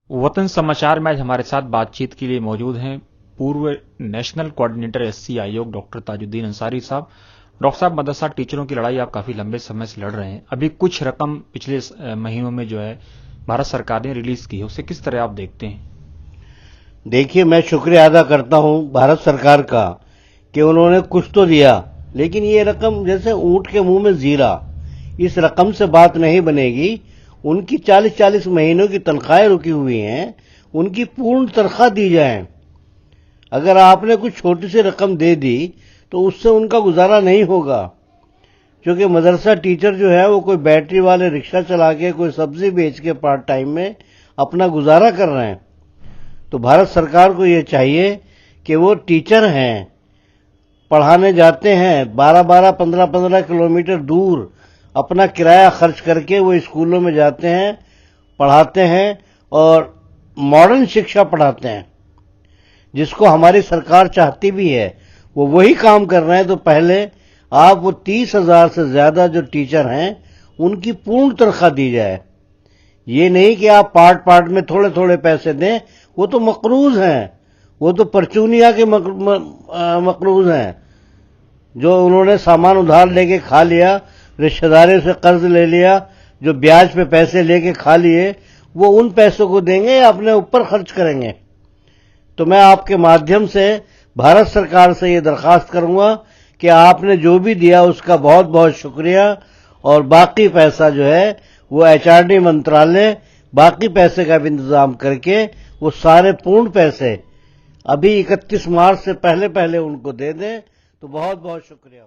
वतन समाचार में आज हमारे साथ बातचीत के लिए मौजूद हैं पूर्व नेशनल कोऑर्डिनेटर एससी आयोग डॉक्टर ताजुद्दीन अंसारी साहब। डॉक्टर साहब, मदरसा टीचरों की लड़ाई आप काफी लंबे समय से लड़ रहे हैं। अभी कुछ रकम पिछले महीनों में जो है भारत सरकार ने रिलीज की है, उसे किस तरह आप देखते हैं? देखिए, मैं शुक्रिया अदा करता हूं भारत सरकार का कि उन्होंने कुछ तो दिया, लेकिन ये रकम जैसे ऊंट के मुंह में जीरा, इस रकम से बात नहीं बनेगी। उनकी 40-40 महीनों की तनख्वाहें रुकी हुई हैं, उनकी पूर्ण तनख्वाह दी जाए। अगर आपने कुछ छोटी सी रकम दे दी तो उससे उनका गुजारा नहीं होगा, क्योंकि मदरसा टीचर जो है वो कोई बैटरी वाले रिक्शा चला के, कोई सब्जी बेच के पार्ट टाइम में अपना गुजारा कर रहे हैं। तो भारत सरकार को ये चाहिए कि वो टीचर हैं, पढ़ाने जाते हैं 12-12, 15-15 किलोमीटर दूर अपना किराया खर्च करके वो स्कूलों में जाते हैं, पढ़ाते हैं और मॉडर्न शिक्षा पढ़ाते हैं, जिसको हमारी सरकार चाहती भी है। वो वही काम कर रहे हैं। तो पहले आप वो 30,000 से ज्यादा जो टीचर हैं उनकी पूर्ण तनख्वाह दी जाए। ये नहीं कि आप पार्ट पार्ट में थोड़े थोड़े पैसे दें। वो तो मकरूज हैं, वो तो परचूनिया के मकरूज हैं, जो उन्होंने सामान उधार लेके खा लिया, रिश्तेदारों से कर्ज ले लिया, जो ब्याज पे पैसे लेके खा लिए, वो उन पैसों को देंगे या अपने ऊपर खर्च करेंगे। तो मैं आपके माध्यम से भारत सरकार से ये दरखास्त करूंगा कि आपने जो भी दिया उसका बहुत बहुत शुक्रिया, और बाकी पैसा जो है वो एचआरडी मंत्रालय बाकी पैसे का भी इंतजाम करके वो सारे पूर्ण पैसे अभी 31 मार्च से पहले पहले उनको दे दें। तो बहुत बहुत शुक्रिया।